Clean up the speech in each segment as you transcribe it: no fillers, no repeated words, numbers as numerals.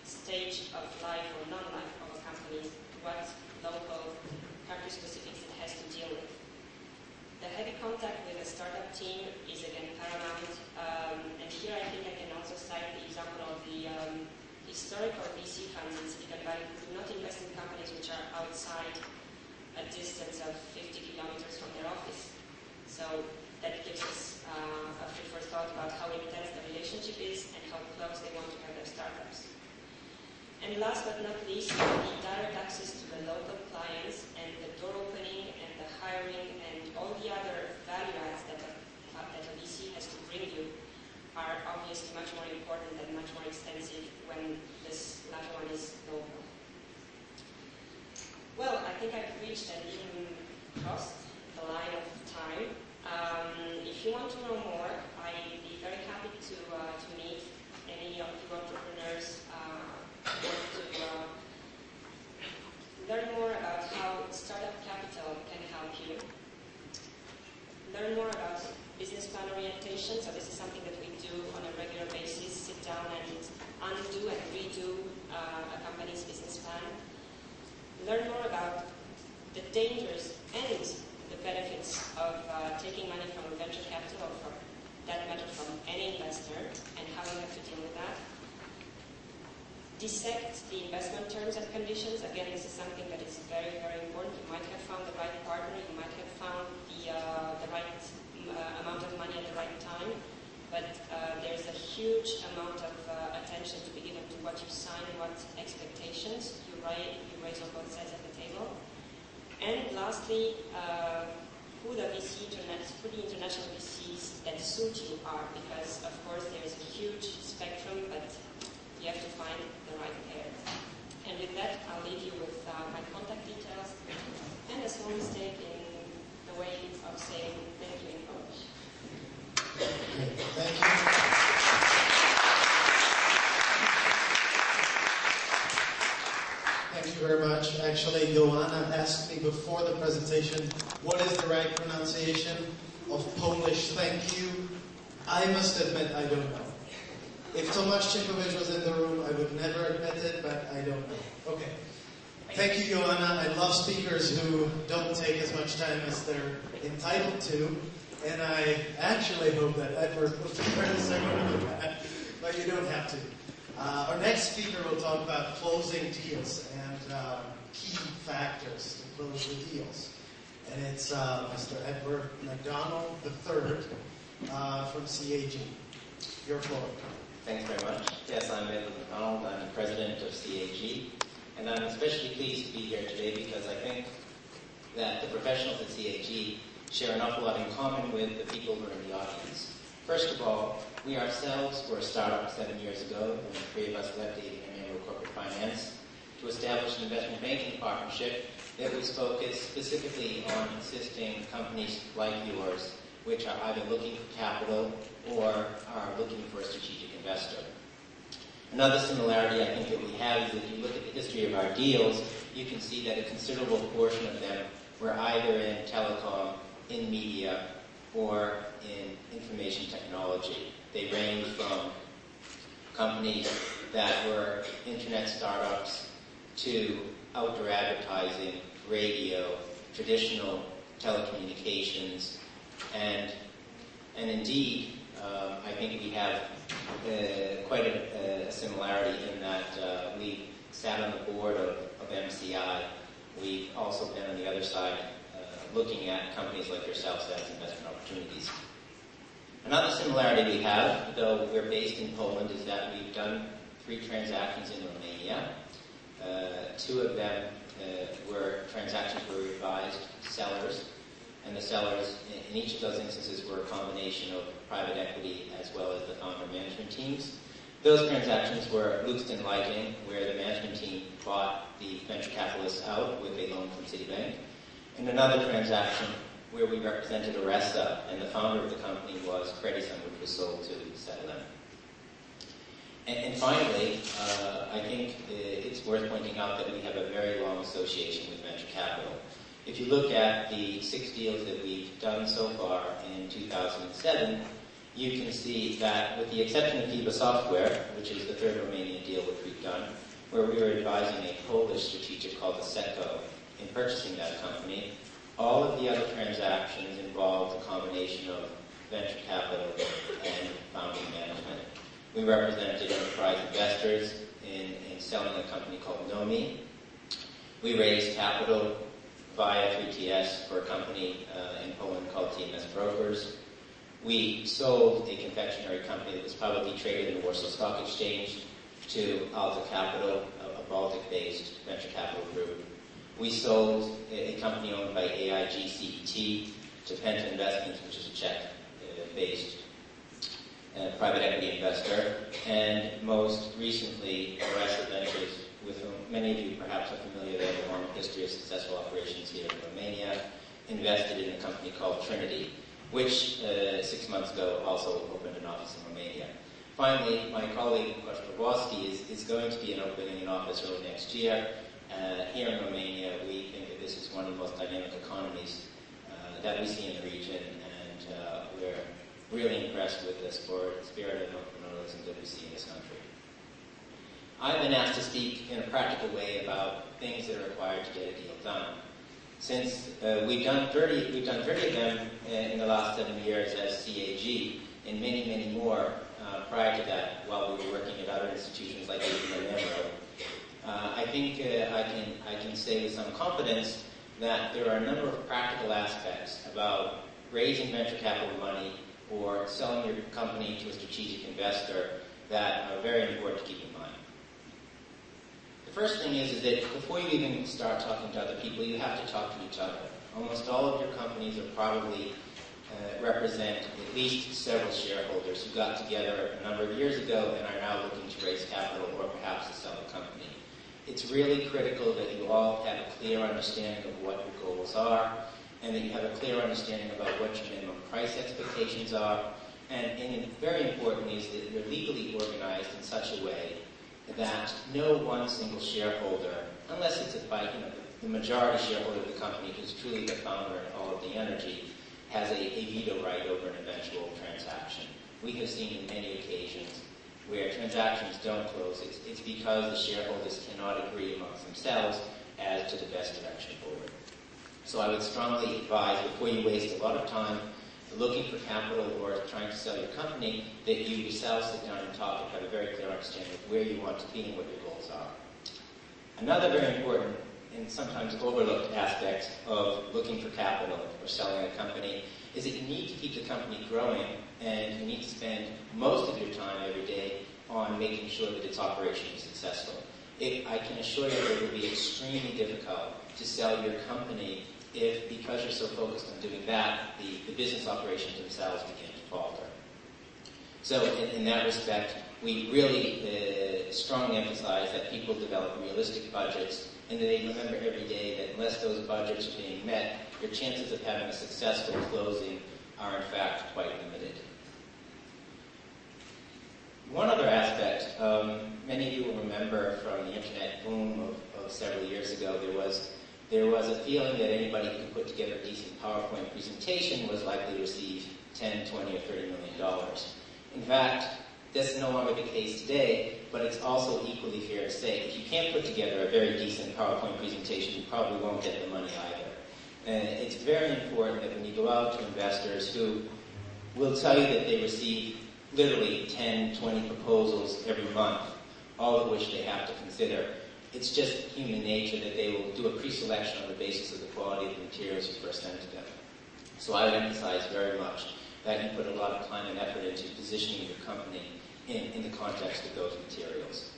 stage of life or non-life of a company, what local country specifics it has to deal with. The heavy contact with a startup team is again paramount, and here I think I can also cite the example of the historical VC funds in Silicon Valley who do not invest in companies which are outside a distance of 50 kilometers from their office. So that gives us a food for thought about how intense the relationship is and how close they want to have their startups. And last but not least, the direct access to the local clients and the door opening and the hiring and all the other value adds that a VC has to bring you are obviously much more important and much more extensive when this latter one is local. Well, I think I've reached and even crossed the line of time. If you want to know more, I'd be very happy to meet any of you entrepreneurs who want to learn more about how startup capital can help you. Learn more about business plan orientation. So this is something that we do on a regular basis, sit down and undo and redo a company's business plan. Learn more about the dangers and the benefits of taking money from venture capital or from that matter from any investor and how you have to deal with that. Dissect the investment terms and conditions. Again, this is something that is very, very important. You might have found the right partner, you might have found the right amount of money at the right time, but there's a huge amount of attention to be given to what you sign, what expectations you raise on both sides of the table. And lastly, who the international VCs that suit you are, because of course there's a huge spectrum, but you have to find the right pair. And with that, I'll leave you with my contact details and a small mistake in the way of saying thank you in Polish. Thank you. Thank you very much. Actually, Joanna asked me before the presentation, what is the right pronunciation of Polish thank you? I must admit, I don't know. If Tomasz Cienkowicz was in the room, I would never admit it, but I don't know. Okay. Thank you, Joanna. I love speakers who don't take as much time as they're entitled to, and I actually hope that Edward will prepare the second of that, but you don't have to. Our next speaker will talk about closing deals and key factors to close the deals. And it's Mr. Edward McDonald III from CAG. Your floor. Thanks very much. Yes, I'm Edward McDonald. I'm the president of CAG. And I'm especially pleased to be here today because I think that the professionals at CAG share an awful lot in common with the people who are in the audience. First of all, we ourselves were a startup 7 years ago, when the three of us left the Member of Corporate Finance to establish an investment banking partnership that was focused specifically on assisting companies like yours, which are either looking for capital or are looking for a strategic investor. Another similarity I think that we have is if you look at the history of our deals, you can see that a considerable portion of them were either in telecom, in media, or in information technology. They range from companies that were internet startups to outdoor advertising, radio, traditional telecommunications, and indeed, I think we have quite a similarity in that we sat on the board of MCI. We've also been on the other side looking at companies like yourselves as investment opportunities. Another similarity we have, though we're based in Poland, is that we've done 3 transactions in Romania. 2 of them were transactions where we advised sellers, and the sellers in each of those instances were a combination of private equity as well as the founder management teams. Those transactions were Luxton Lighting, where the management team bought the venture capitalists out with a loan from Citibank, and another transaction where we represented Aresta, and the founder of the company was Credison, which was sold to Settlement. And finally, I think it's worth pointing out that we have a very long association with venture capital. If you look at the 6 deals that we've done so far in 2007, you can see that with the exception of FIBA Software, which is the 3rd Romanian deal which we've where we were advising a Polish strategic called Asseco in purchasing that company. All of the other transactions involved a combination of venture capital and founding management. We represented enterprise investors in selling a company called Nomi. We raised capital via 3TS for a company in Poland called TMS Brokers. We sold a confectionery company that was publicly traded in the Warsaw Stock Exchange to Alta Capital, a Baltic-based venture capital group. We sold a company owned by AIG CET to Penta Investments, which is a Czech-based private equity investor. And most recently, Arresta Ventures, with whom many of you perhaps are familiar. They have a long history of successful operations here in Romania, invested in a company called Trinity, which 6 months ago also opened an office in Romania. Finally, my colleague Kosztowski is going to be opening an office early next year. Here in Romania, we think that this is one of the most dynamic economies that we see in the region, and we're really impressed with the spirit of entrepreneurialism that we see in this country. I've been asked to speak in a practical way about things that are required to get a deal done. Since we've done 30 of them in the last 7 years as CAG, and many, many more prior to that while we were working at other institutions like M2U002343.MPG.flv, I think I can say with some confidence that there are a number of practical aspects about raising venture capital money or selling your company to a strategic investor that are very important to keep in mind. The first thing is that before you even start talking to other people, you have to talk to each other. Almost all of your companies are probably represent at least several shareholders who got together a number of years ago and are now looking to raise capital or perhaps to sell the company. It's really critical that you all have a clear understanding of what your goals are, and that you have a clear understanding about what your minimum price expectations are, and very importantly is that you're legally organized in such a way that no one single shareholder, unless it's the majority shareholder of the company who's truly the founder and all of the energy, has a veto right over an eventual transaction. We have seen in many occasions where transactions don't close, it's because the shareholders cannot agree amongst themselves as to the best direction forward. So I would strongly advise, before you waste a lot of time looking for capital or trying to sell your company, that you yourself sit down and talk and have a very clear understanding of where you want to be and what your goals are. Another very important and sometimes overlooked aspect of looking for capital or selling a company is that you need to keep the company growing, and you need to spend most of your time every day on making sure that its operation is successful. I can assure you that it will be extremely difficult to sell your company if, because you're so focused on doing that, the business operations themselves begin to falter. So in that respect, we really strongly emphasize that people develop realistic budgets, and that they remember every day that unless those budgets are being met, your chances of having a successful closing are in fact quite limited. One other aspect, many of you will remember from the internet boom of several years ago, there was a feeling that anybody who could put together a decent PowerPoint presentation was likely to receive $10, $20, or $30 million. In fact, that's no longer the case today, but it's also equally fair to say if you can't put together a very decent PowerPoint presentation, you probably won't get the money either. And it's very important that when you go out to investors who will tell you that they receive literally 10, 20 proposals every month, all of which they have to consider, it's just human nature that they will do a pre-selection on the basis of the quality of the materials you first send to them. So I would emphasize very much that you put a lot of time and effort into positioning your company in the context of those materials.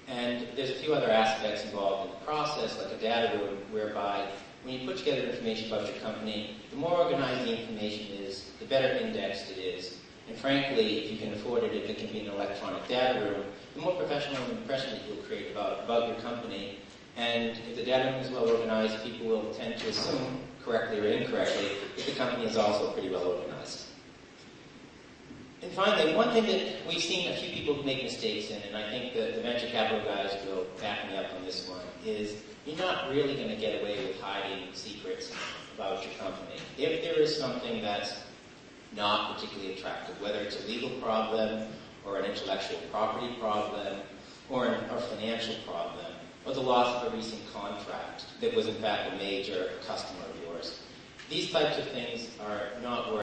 And there's a few other aspects involved in the process, like a data room, whereby when you put together information about your company, the more organized the information is, the better indexed it is. And frankly, if you can afford it, if it can be an electronic data room, the more professional impression that you'll create about your company. And if the data room is well organized, people will tend to assume, correctly or incorrectly, that the company is also pretty well organized. And finally, one thing that we've seen a few people make mistakes in, and I think that the venture capital guys will back me up on this one, is you're not really going to get away with hiding secrets about your company. If there is something that's not particularly attractive, whether it's a legal problem or an intellectual property problem or a financial problem, or the loss of a recent contract that was in fact a major customer of yours. These types of things are not worth